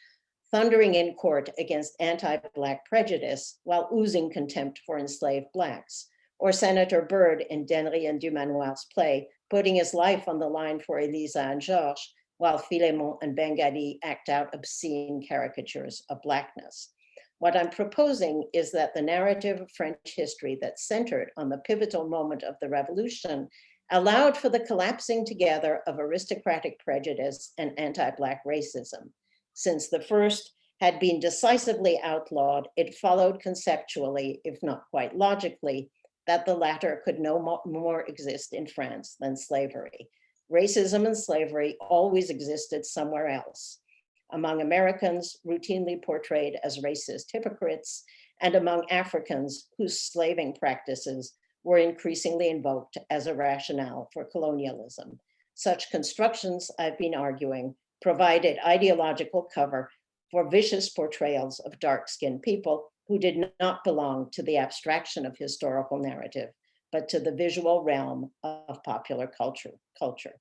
S2: thundering in court against anti-Black prejudice while oozing contempt for enslaved Blacks? Or Senator Byrd in Denry and Dumanoir's play, putting his life on the line for Elisa and Georges, while Philemon and Bengali act out obscene caricatures of Blackness. What I'm proposing is that the narrative of French history that centered on the pivotal moment of the revolution allowed for the collapsing together of aristocratic prejudice and anti-Black racism. Since the first had been decisively outlawed, it followed conceptually, if not quite logically, that the latter could no more exist in France than slavery. Racism and slavery always existed somewhere else, among Americans routinely portrayed as racist hypocrites, and among Africans whose slaving practices were increasingly invoked as a rationale for colonialism. Such constructions, I've been arguing, provided ideological cover for vicious portrayals of dark-skinned people who did not belong to the abstraction of historical narrative, but to the visual realm of popular culture.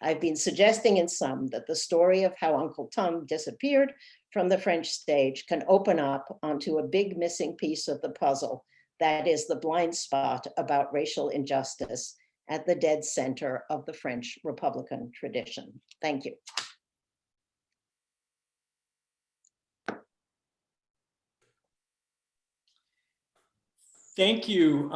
S2: I've been suggesting in some that the story of how Uncle Tom disappeared from the French stage can open up onto a big missing piece of the puzzle, that is the blind spot about racial injustice at the dead center of the French Republican tradition. Thank you.
S3: Thank you,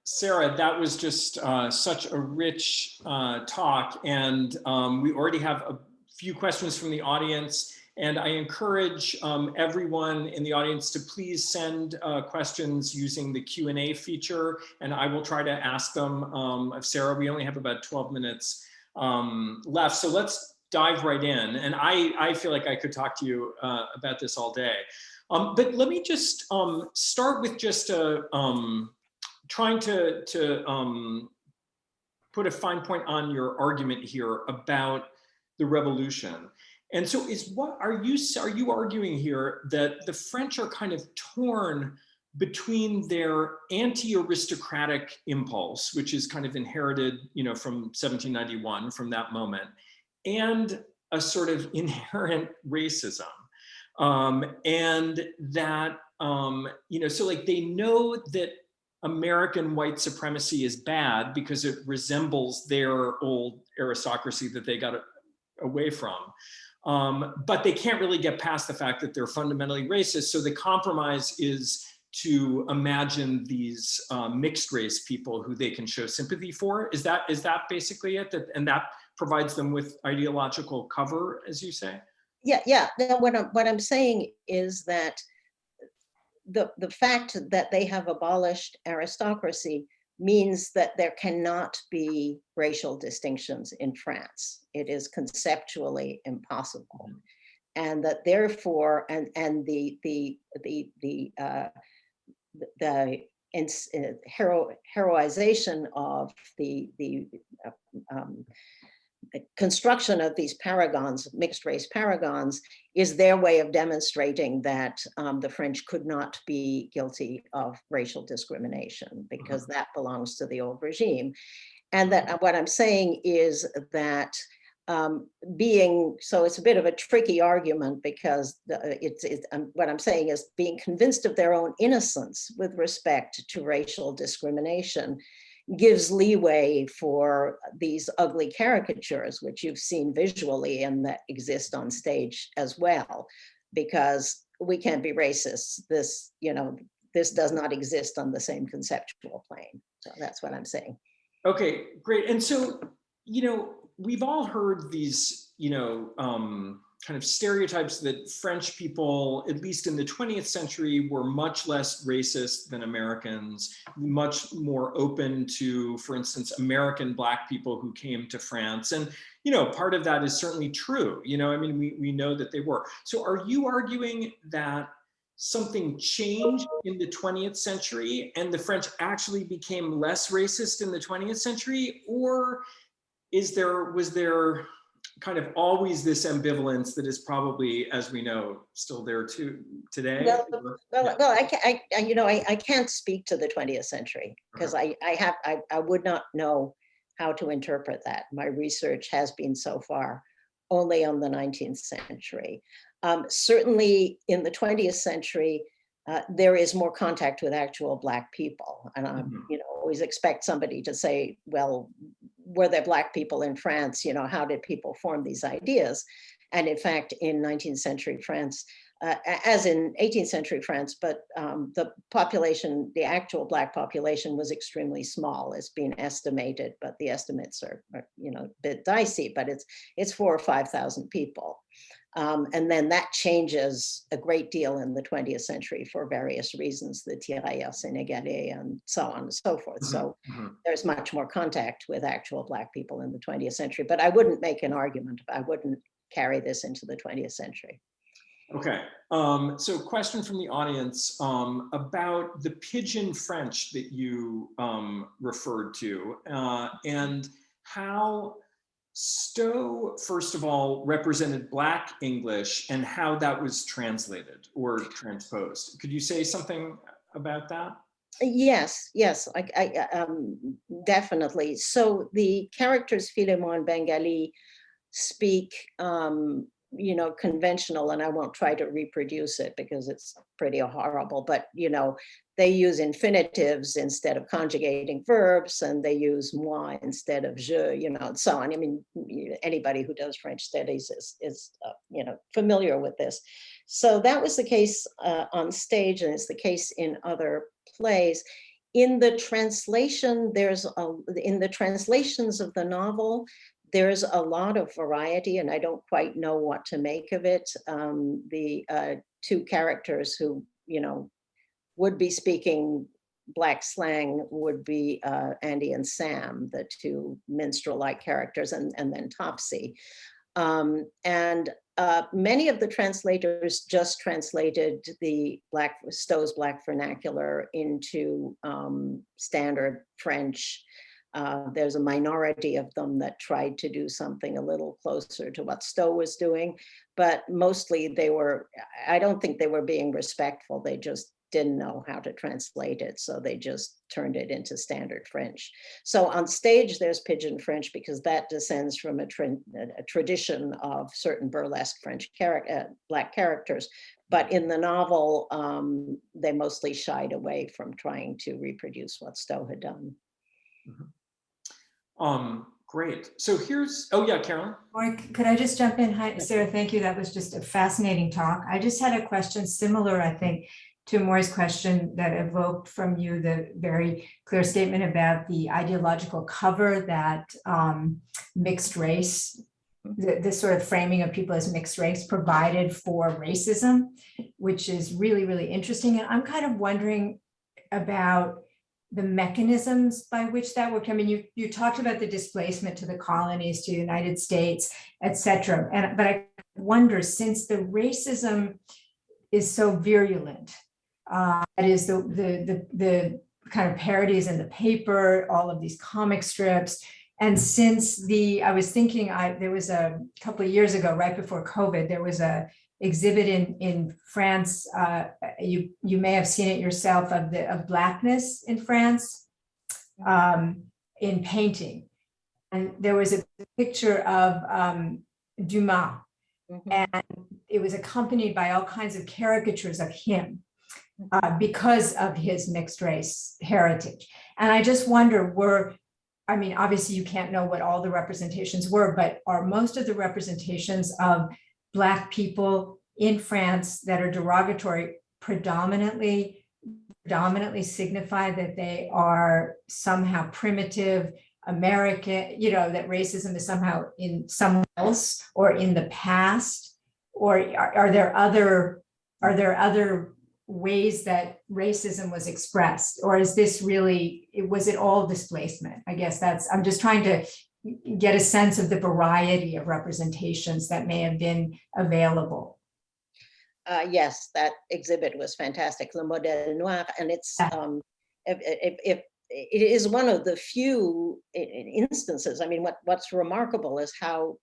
S3: Sarah. That was just such a rich talk, and we already have a few questions from the audience. And I encourage everyone in the audience to please send questions using the Q&A feature, and I will try to ask them of Sarah. We only have about 12 minutes left, so let's dive right in. And I feel like I could talk to you about this all day. But let me just start with just trying to put a fine point on your argument here about the revolution. And so are you arguing here that the French are kind of torn between their anti-aristocratic impulse, which is kind of inherited, from 1791, from that moment, and a sort of inherent racism? And that, so like they know that American white supremacy is bad because it resembles their old aristocracy that they got away from. But they can't really get past the fact that they're fundamentally racist. So the compromise is to imagine these mixed race people who they can show sympathy for. Is that basically it? And that provides them with ideological cover, as you say?
S2: Yeah. Now, what I'm saying is that the fact that they have abolished aristocracy means that there cannot be racial distinctions in France. It is conceptually impossible, and that therefore, and the heroization of the construction of these paragons, mixed race paragons, is their way of demonstrating that the French could not be guilty of racial discrimination because that belongs to the old regime. And that what I'm saying is that so it's a bit of a tricky argument because what I'm saying is being convinced of their own innocence with respect to racial discrimination gives leeway for these ugly caricatures, which you've seen visually and that exist on stage as well, because we can't be racist. This does not exist on the same conceptual plane. So that's what I'm saying.
S3: Okay, great. And so, we've all heard these, kind of stereotypes that French people, at least in the 20th century, were much less racist than Americans, much more open to, for instance, American Black people who came to France. And, part of that is certainly true. We know that they were. So are you arguing that something changed in the 20th century and the French actually became less racist in the 20th century? Or was there kind of always this ambivalence that is probably, as we know, still there too today?
S2: I can't speak to the 20th century because I would not know how to interpret that. My research has been so far only on the 19th century. Certainly in the 20th century, there is more contact with actual Black people. And I always expect somebody to say, well, were there Black people in France? How did people form these ideas? And in fact, in 19th century France, as in 18th century France, but the population, the actual Black population was extremely small. It's been estimated, but the estimates are a bit dicey, but it's 4,000 or 5,000 people. And then that changes a great deal in the 20th century for various reasons, the tirailleurs sénégalais and so on and so forth. So there's much more contact with actual Black people in the 20th century, but I wouldn't make an argument. I wouldn't carry this into the 20th century.
S3: Okay, so question from the audience about the pidgin French that you referred to and how Stowe, first of all, represented Black English and how that was translated or transposed. Could you say something about that?
S2: Yes, I definitely. So the characters Philemon and Bengali speak conventional, and I won't try to reproduce it because it's pretty horrible, but they use infinitives instead of conjugating verbs, and they use moi instead of je, and so on. I mean, anybody who does French studies is familiar with this. So that was the case on stage, and it's the case in other plays. In the translation, in the translations of the novel, there's a lot of variety, and I don't quite know what to make of it. The two characters who, would be speaking Black slang would be Andy and Sam, the two minstrel-like characters, and then Topsy. Many of the translators just translated the Stowe's Black vernacular into standard French. There's a minority of them that tried to do something a little closer to what Stowe was doing, but mostly I don't think they were being respectful. They just didn't know how to translate it, so they just turned it into standard French. So on stage, there's Pidgin French because that descends from a tradition of certain burlesque French Black characters. But in the novel, they mostly shied away from trying to reproduce what Stowe had done.
S3: Great. So oh yeah, Carolyn.
S1: Or could I just jump in? Hi, Sarah, thank you. That was just a fascinating talk. I just had a question similar, I think, to Maurice's question that evoked from you the very clear statement about the ideological cover that mixed race, this sort of framing of people as mixed race provided for racism, which is really, really interesting. And I'm kind of wondering about the mechanisms by which that worked. I mean, you talked about the displacement to the colonies, to the United States, et cetera. But I wonder, since the racism is so virulent, that is the kind of parodies in the paper, all of these comic strips. And since I was thinking, there was a couple of years ago, right before COVID, there was a exhibit in France. You may have seen it yourself, of Blackness in France, in painting. And there was a picture of Dumas, and it was accompanied by all kinds of caricatures of him because of his mixed race heritage. And I just wonder, obviously you can't know what all the representations were, but are most of the representations of Black people in France that are derogatory predominantly signify that they are somehow primitive American, that racism is somehow in someone else or in the past? Or are there other ways that racism was expressed? Or is this was it all displacement? I guess I'm just trying to get a sense of the variety of representations that may have been available.
S2: Yes, that exhibit was fantastic, Le Modèle Noir, and it is one of the few instances. I mean, what's remarkable is how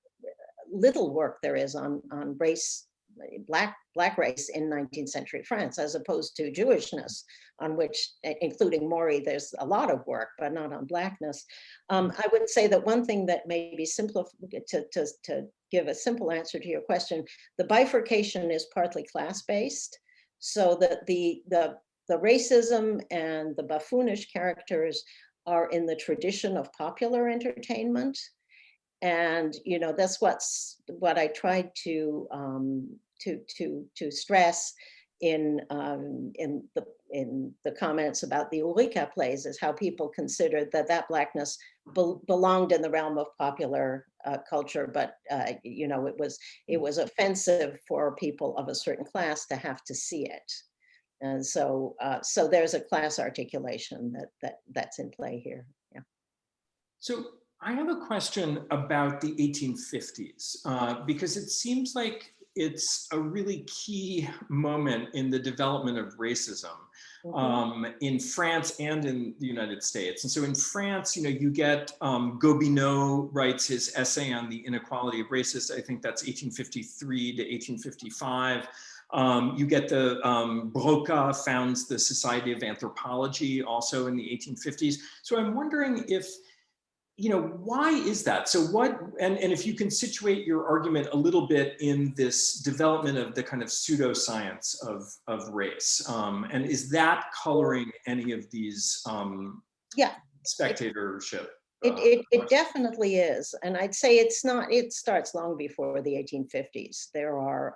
S2: little work there is on race, Black race in 19th century France, as opposed to Jewishness, on which, including Maurice, there's a lot of work, but not on Blackness. I would say that one thing that may be to give a simple answer to your question, the bifurcation is partly class-based, so that the racism and the buffoonish characters are in the tradition of popular entertainment. And that's what I tried to stress in the comments about the Ulrika plays, is how people considered that Blackness belonged in the realm of popular culture, but it was offensive for people of a certain class to have to see it. And so there's a class articulation that's in play here. Yeah.
S3: So I have a question about the 1850s, because it seems like it's a really key moment in the development of racism in France and in the United States. And so in France, you get Gobineau writes his essay on the inequality of races. I think that's 1853 to 1855. You get the Broca founds the Society of Anthropology also in the 1850s. So I'm wondering if, why is that? So and if you can situate your argument a little bit in this development of the kind of pseudoscience of race, and is that coloring any of these spectatorship?
S2: It definitely is. And I'd say it starts long before the 1850s. There are,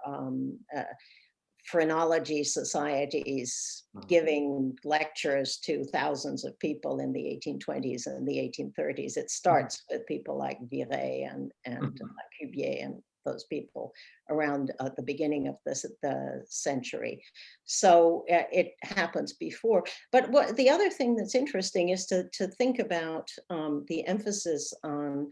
S2: phrenology societies giving lectures to thousands of people in the 1820s and the 1830s. It starts with people like Viret and Cuvier and those people around the beginning of the century. So it happens before. But what the other thing that's interesting is to think about the emphasis on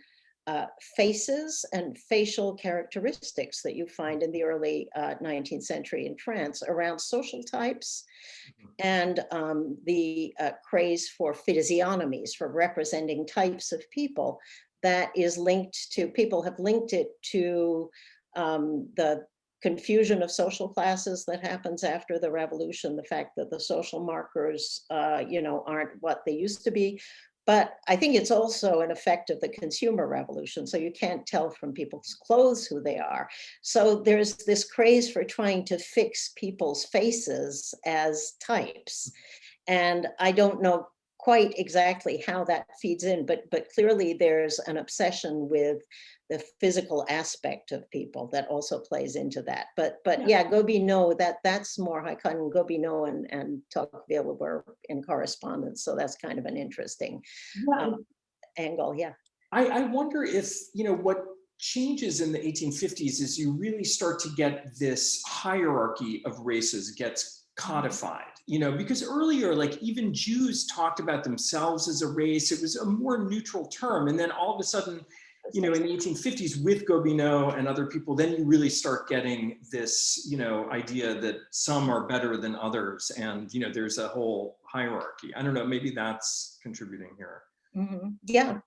S2: faces and facial characteristics that you find in the early 19th century in France around social types and the craze for physiognomies, for representing types of people that is linked to, people have linked it to the confusion of social classes that happens after the revolution, the fact that the social markers, aren't what they used to be. But I think it's also an effect of the consumer revolution. So you can't tell from people's clothes who they are. So there's this craze for trying to fix people's faces as types. And I don't know quite exactly how that feeds in, but clearly there's an obsession with the physical aspect of people that also plays into that. But yeah, Gobineau, that's more Hakan. Gobineau and Tocqueville were in correspondence, so that's kind of an interesting angle. Yeah.
S3: I wonder if, what changes in the 1850s is you really start to get this hierarchy of races gets codified, because earlier, like even Jews talked about themselves as a race. It was a more neutral term. And then all of a sudden, in the 1850s with Gobineau and other people, then you really start getting this, idea that some are better than others. And, there's a whole hierarchy. I don't know, maybe that's contributing here.
S2: Yeah.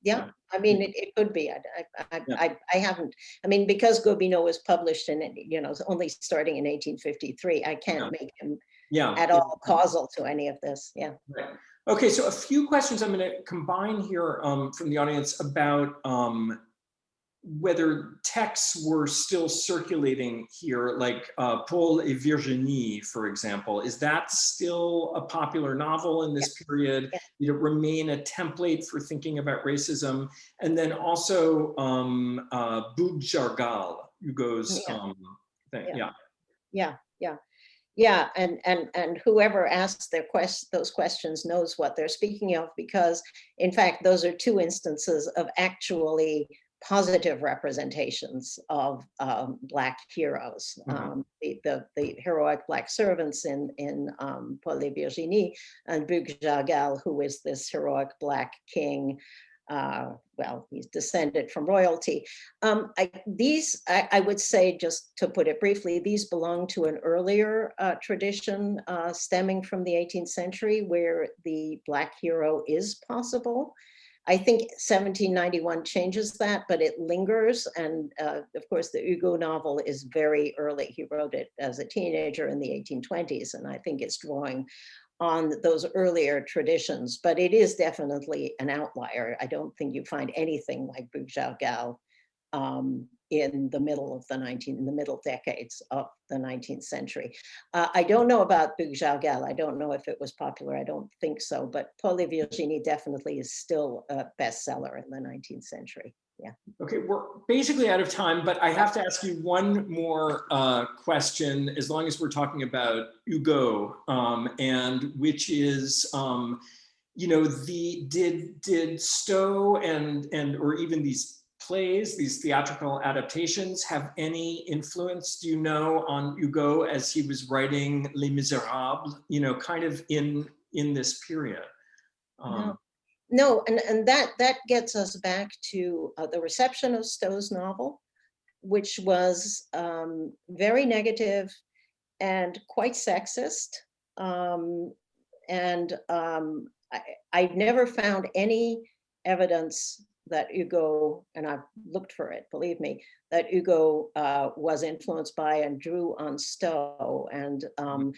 S2: I mean, it could be. I haven't. I mean, because Gobineau was published in, only starting in 1853. I can't make him at all causal to any of this. Yeah.
S3: Right. Okay, so a few questions I'm going to combine here from the audience about whether texts were still circulating here, like Paul et Virginie, for example. Is that still a popular novel in this period? Did it remain a template for thinking about racism? And then also Bug-Jargal, Hugo's thing.
S2: Yeah, and whoever asks those questions knows what they're speaking of, because in fact, those are two instances of actually positive representations of Black heroes. The heroic Black servants in Paul et Virginie, and Bug-Jargal, who is this heroic Black king. Well, he's descended from royalty. I would say, just to put it briefly, these belong to an earlier tradition stemming from the 18th century, where the Black hero is possible. I think 1791 changes that, but it lingers. And of course, the Hugo novel is very early. He wrote it as a teenager in the 1820s, and I think it's drawing on those earlier traditions, but it is definitely an outlier. I don't think you find anything like Bug-Jargal in the middle decades of the 19th century. I don't know about Bug-Jargal. I don't know if it was popular. I don't think so, but Paul et Virginie definitely is still a bestseller in the 19th century. Yeah.
S3: Okay, we're basically out of time, but I have to ask you one more question, as long as we're talking about Hugo, and which is, did Stowe and or even these plays, these theatrical adaptations, have any influence, do you know, on Hugo as he was writing Les Miserables, kind of in this period?
S2: No, and that gets us back to the reception of Stowe's novel, which was very negative and quite sexist. I've never found any evidence that Hugo, and I've looked for it, believe me, that Hugo was influenced by and drew on Stowe. And I'm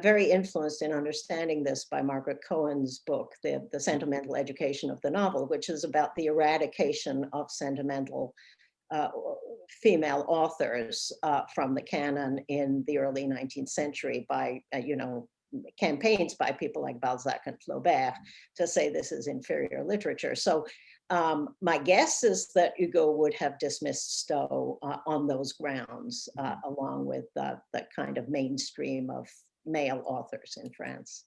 S2: very influenced in understanding this by Margaret Cohen's book, The Sentimental Education of the Novel, which is about the eradication of sentimental female authors from the canon in the early 19th century by, campaigns by people like Balzac and Flaubert to say this is inferior literature. So my guess is that Hugo would have dismissed Stowe on those grounds, along with the kind of mainstream of male authors in France.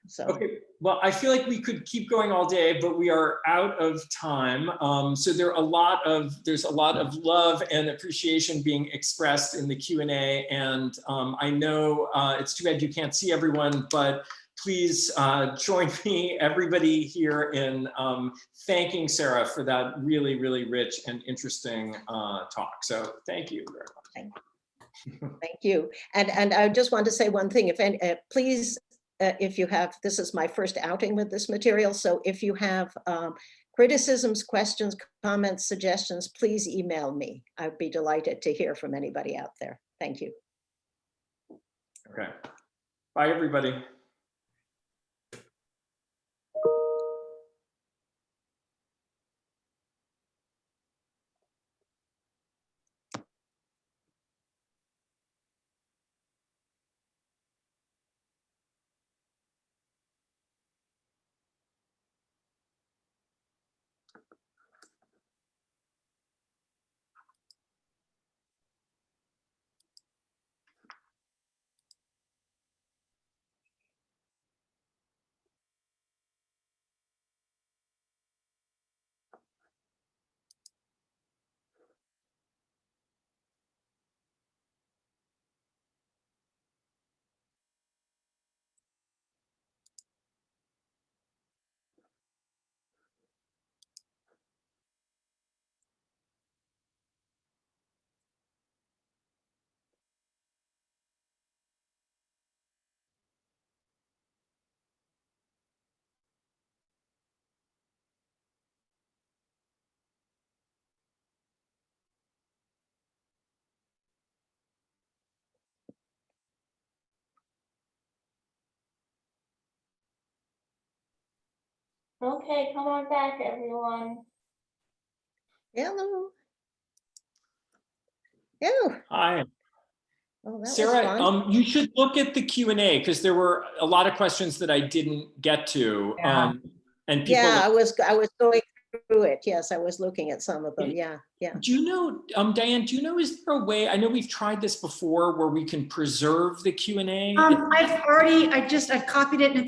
S2: So.
S3: Okay, well, I feel like we could keep going all day, but we are out of time. So there's a lot of love and appreciation being expressed in the Q&A, and I know it's too bad you can't see everyone, but please join me, everybody here, in thanking Sarah for that really, really rich and interesting talk. So thank you very much.
S2: Thank you. And I just want to say one thing. Please, if you have, this is my first outing with this material, so if you have criticisms, questions, comments, suggestions, please email me. I'd be delighted to hear from anybody out there. Thank you.
S3: Okay. Bye, everybody.
S4: Okay, come on back, everyone.
S2: Hello. Yeah.
S3: Hi.
S2: Oh, that was
S3: Sarah,
S2: fun.
S3: you should look at the Q&A because there were a lot of questions that I didn't get to.
S1: Yeah.
S3: And people.
S2: Yeah, I was going through it. Yes, I was looking at some of them. Yeah.
S3: Do you know, Diane, do you know, is there a way, I know we've tried this before, where we can preserve the Q&A?
S5: I've copied it and it's